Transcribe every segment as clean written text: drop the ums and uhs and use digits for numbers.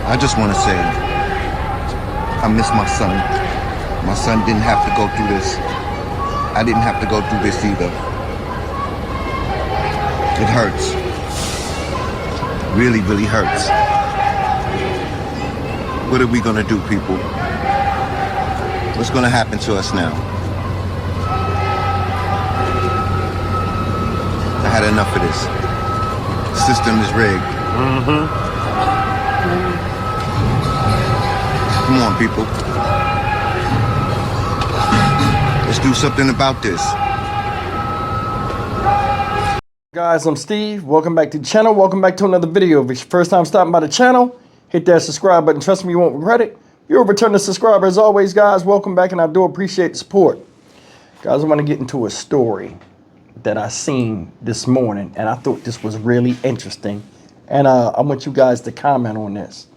I just want to say, I miss my son. My son didn't have to go through this. I didn't have to go through this either. It hurts. Really, really hurts. What are we gonna do, people? What's gonna happen to us now? I had enough of this. The system is rigged. Come on, people. Let's do something about this. Guys, I'm Steve. Welcome back to the channel. Welcome back to another video. If it's your first time stopping by the channel, hit that subscribe button. Trust me, you won't regret it. You're a returning subscriber as always, guys. Welcome back, and I do appreciate the support. Guys, I want to get into a story that I seen this morning, and I thought this was really interesting. And I want you guys to comment on this.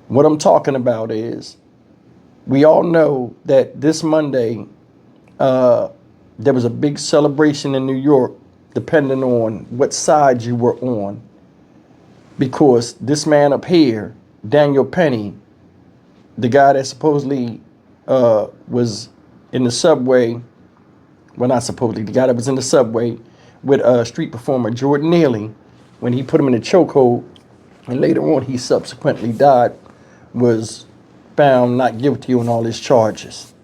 What I'm talking about is, we all know that this Monday, there was a big celebration in New York, depending on what side you were on, because this man up here, Daniel Penny, the guy that supposedly was in the subway, well, not supposedly, the guy that was in the subway with street performer Jordan Neely, when he put him in a chokehold, and later on he subsequently died, was found not guilty on all his charges.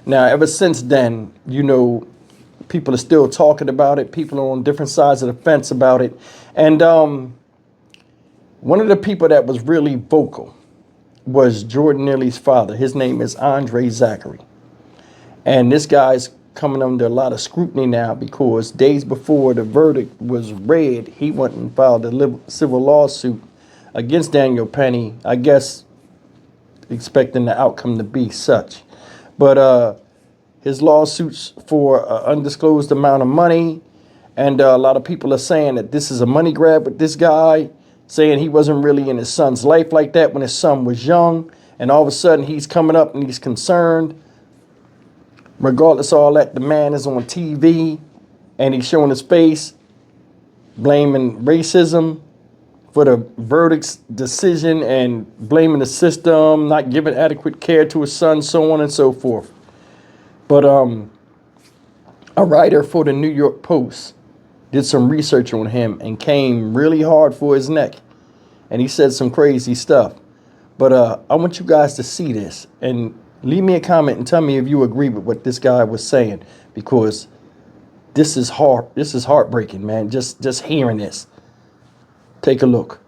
Now, ever since then, you know, people are still talking about it. People are on different sides of the fence about it. And one of the people that was really vocal was Jordan Neely's father. His name is Zachary. And this guy's coming under a lot of scrutiny now because days before the verdict was read, he went and filed a civil lawsuit against Daniel Penny, I guess expecting the outcome to be such. But his lawsuits for undisclosed amount of money, and a lot of people are saying that this is a money grab with this guy, saying he wasn't really in his son's life like that when his son was young, and all of a sudden he's coming up and he's concerned. Regardless of all that, the man is on TV and he's showing his face, blaming racism for the verdict's decision and blaming the system, not giving adequate care to his son, so on and so forth. But a writer for the New York Post did some research on him and came really hard for his neck. And he said some crazy stuff. But I want you guys to see this and leave me a comment and tell me if you agree with what this guy was saying, because this is hard. This is heartbreaking, man. Just hearing this. Take a look.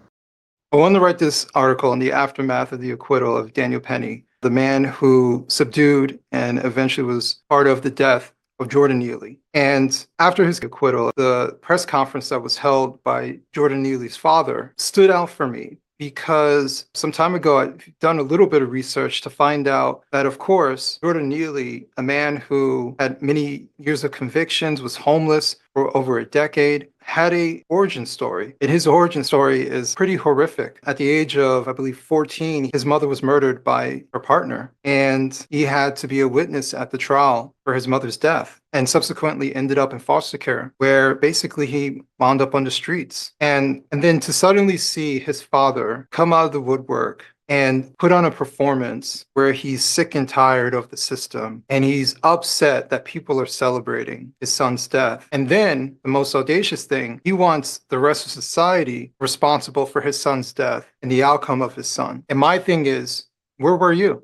I wanted to write this article in the aftermath of the acquittal of Daniel Penny, the man who subdued and eventually was part of the death of Jordan Neely. And after his acquittal, the press conference that was held by Jordan Neely's father stood out for me because some time ago, I've done a little bit of research to find out that, of course, Jordan Neely, a man who had many years of convictions, was homeless for over a decade, had a origin story. And his origin story is pretty horrific. At the age of, I believe, 14, his mother was murdered by her partner, and he had to be a witness at the trial for his mother's death, and subsequently ended up in foster care, where basically he wound up on the streets. And then to suddenly see his father come out of the woodwork and put on a performance where he's sick and tired of the system, and he's upset that people are celebrating his son's death. And then the most audacious thing, he wants the rest of society responsible for his son's death and the outcome of his son. And my thing is, where were you?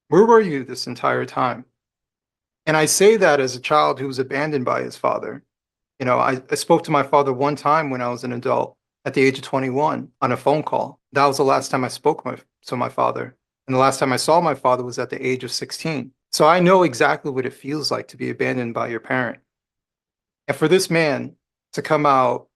Where were you this entire time? And I say that as a child who was abandoned by his father. You know, I spoke to my father one time when I was an adult at the age of 21 on a phone call. That was the last time I spoke to my father. And the last time I saw my father was at the age of 16. So I know exactly what it feels like to be abandoned by your parent. And for this man to come out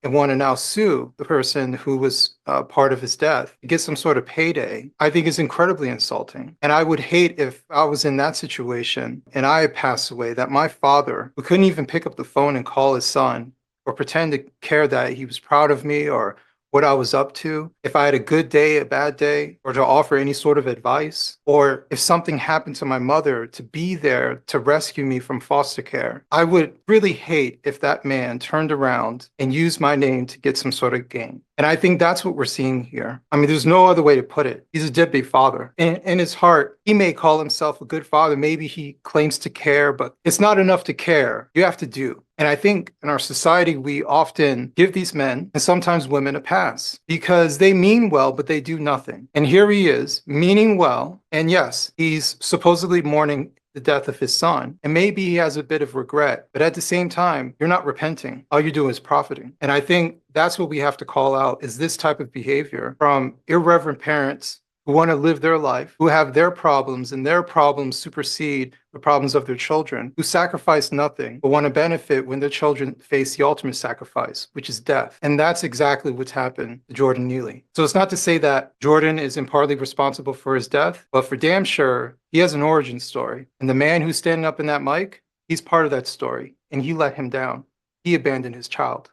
and want to now sue the person who was part of his death to get some sort of payday, I think is incredibly insulting. And I would hate if I was in that situation and I had passed away, that my father, who couldn't even pick up the phone and call his son or pretend to care that he was proud of me or what I was up to, if I had a good day, a bad day, or to offer any sort of advice, or if something happened to my mother, to be there to rescue me from foster care. I would really hate if that man turned around and used my name to get some sort of gain. And I think that's what we're seeing here. I mean, there's no other way to put it. He's a deadbeat father. In his heart, he may call himself a good father. Maybe he claims to care, but it's not enough to care. You have to do. And I think in our society, we often give these men and sometimes women a pass because they mean well, but they do nothing. And here he is, meaning well. And yes, he's supposedly mourning the death of his son. And maybe he has a bit of regret, but at the same time, you're not repenting. All you do is profiting. And I think that's what we have to call out is this type of behavior from irreverent parents who want to live their life, who have their problems and their problems supersede the problems of their children, who sacrifice nothing but want to benefit when their children face the ultimate sacrifice, which is death. And that's exactly what's happened to Jordan Neely. So it's not to say that Jordan is partly responsible for his death, but for damn sure, he has an origin story. And the man who's standing up in that mic, he's part of that story. And he let him down. He abandoned his child.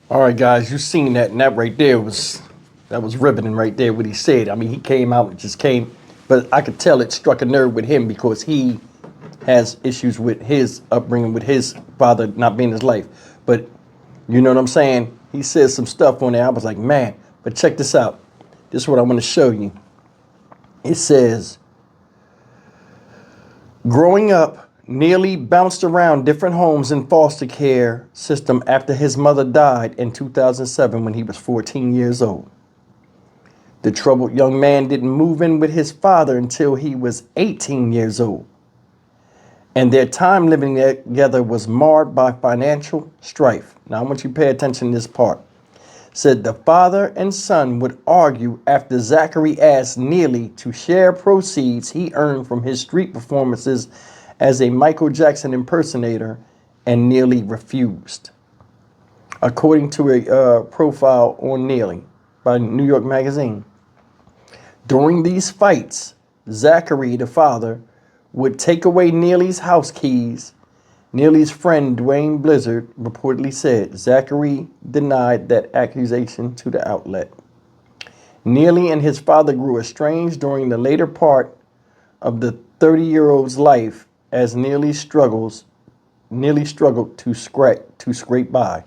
All right, guys, you seen that, and that right there was riveting right there what he said. I mean, he came out and just came, but I could tell it struck a nerve with him because he has issues with his upbringing, with his father not being his life. But you know what I'm saying? He says some stuff on there. I was like, man, but check this out. This is what I want to show you. It says, growing up, Neely bounced around different homes in foster care system after his mother died in 2007 when he was 14 years old. The troubled young man didn't move in with his father until he was 18 years old. And their time living together was marred by financial strife. Now I want you to pay attention to this part. Said the father and son would argue after Zachary asked Neely to share proceeds he earned from his street performances as a Michael Jackson impersonator, and Neely refused. According to a profile on Neely by New York Magazine, during these fights, Zachary, the father, would take away Neely's house keys. Neely's friend Dwayne Blizzard reportedly said Zachary denied that accusation to the outlet. Neely and his father grew estranged during the later part of the 30-year-old's life as Neely struggled to scrape by.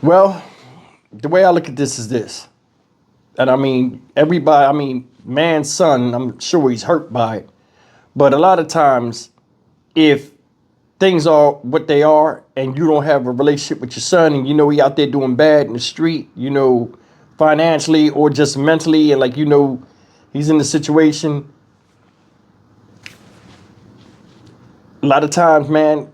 Well, the way I look at this is this. And I mean, man's son, I'm sure he's hurt by it. But a lot of times, if things are what they are and you don't have a relationship with your son and you know he out there doing bad in the street, you know, financially or just mentally, and like, you know, he's in the situation. A lot of times, man,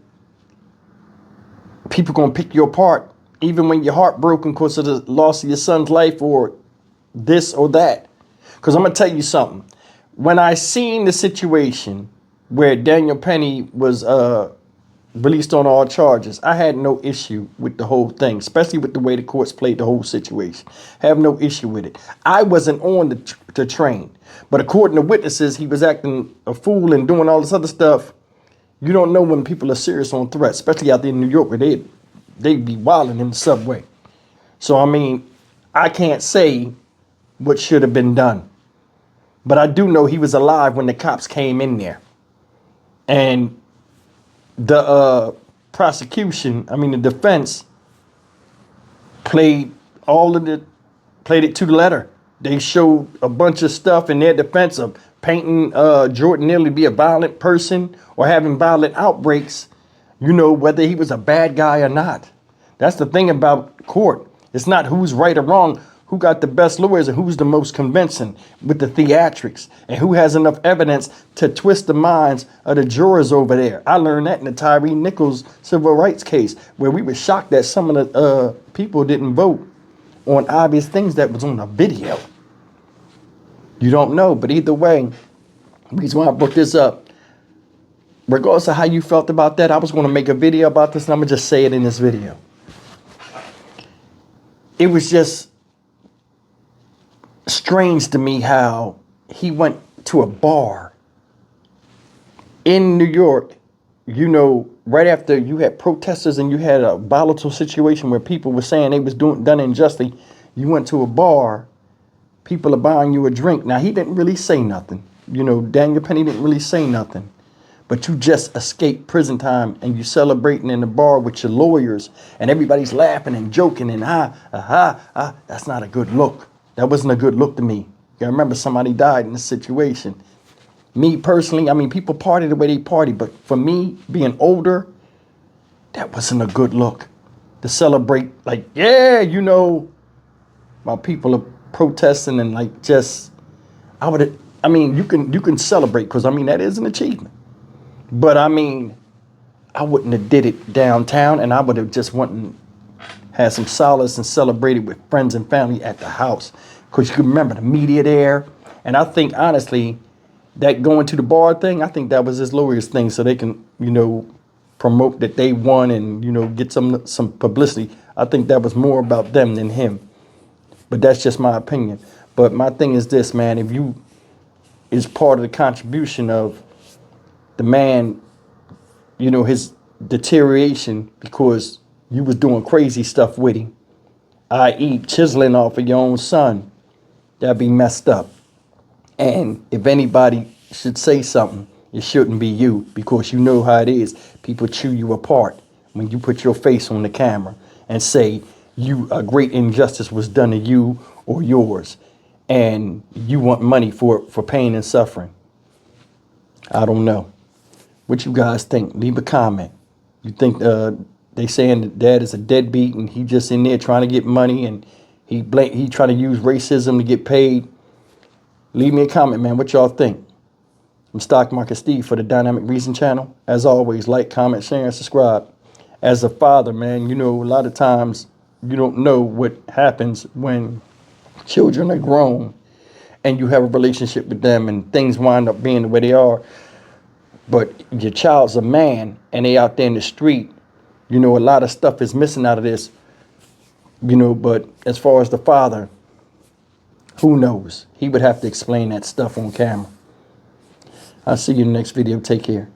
people gonna pick you apart, even when you're heartbroken because of the loss of your son's life or this or that. Because I'm gonna tell you something. When I seen the situation where Daniel Penny was released on all charges, I had no issue with the whole thing, especially with the way the courts played the whole situation. I have no issue with it. I wasn't on the train, but according to witnesses, he was acting a fool and doing all this other stuff. You don't know when people are serious on threats, especially out there in New York where they'd be wilding in the subway. So, I mean, I can't say what should have been done. But I do know he was alive when the cops came in there. And the the defense played it to the letter. They showed a bunch of stuff in their defense of painting Jordan Neely to be a violent person or having violent outbreaks, you know, whether he was a bad guy or not. That's the thing about court. It's not who's right or wrong, who got the best lawyers and who's the most convincing with the theatrics and who has enough evidence to twist the minds of the jurors over there. I learned that in the Tyree Nichols civil rights case where we were shocked that some of the people didn't vote on obvious things that was on the video. You don't know, but either way, the reason why I brought this up, regardless of how you felt about that, I was going to make a video about this and I'm going to just say it in this video. It was just strange to me how he went to a bar in New York, you know, right after you had protesters and you had a volatile situation where people were saying they was done unjustly, you went to a bar, people are buying you a drink. Now, he didn't really say nothing. You know, Daniel Penny didn't really say nothing. But you just escaped prison time and you celebrating in the bar with your lawyers and everybody's laughing and joking and that's not a good look. That wasn't a good look to me. I remember somebody died in this situation. Me personally, I mean, people party the way they party, but for me, being older, that wasn't a good look. To celebrate, like, yeah, you know, while people are protesting and like just, I mean, you can celebrate because I mean that is an achievement. But I mean, I wouldn't have did it downtown, and I would have just went and had some solace and celebrated with friends and family at the house. Because you can remember the media there. And I think, honestly, that going to the bar thing, I think that was his lawyer's thing so they can, you know, promote that they won and, you know, get some publicity. I think that was more about them than him. But that's just my opinion. But my thing is this, man, if you is part of the contribution of the man, you know, his deterioration because you was doing crazy stuff with him, i.e. chiseling off of your own son, that'd be messed up. And if anybody should say something, it shouldn't be you because you know how it is. People chew you apart when you put your face on the camera and say a great injustice was done to you or yours and you want money for pain and suffering. I don't know. What you guys think? Leave a comment. You think they saying that dad is a deadbeat and he just in there trying to get money and he trying to use racism to get paid? Leave me a comment, man. What y'all think? I'm Stock Market Steve for the Dynamic Reason channel. As always, like, comment, share, and subscribe. As a father, man, you know, a lot of times you don't know what happens when children are grown and you have a relationship with them and things wind up being the way they are. But your child's a man and they out there in the street, you know, a lot of stuff is missing out of this, you know, but as far as the father, who knows? He would have to explain that stuff on camera. I'll see you in the next video. Take care.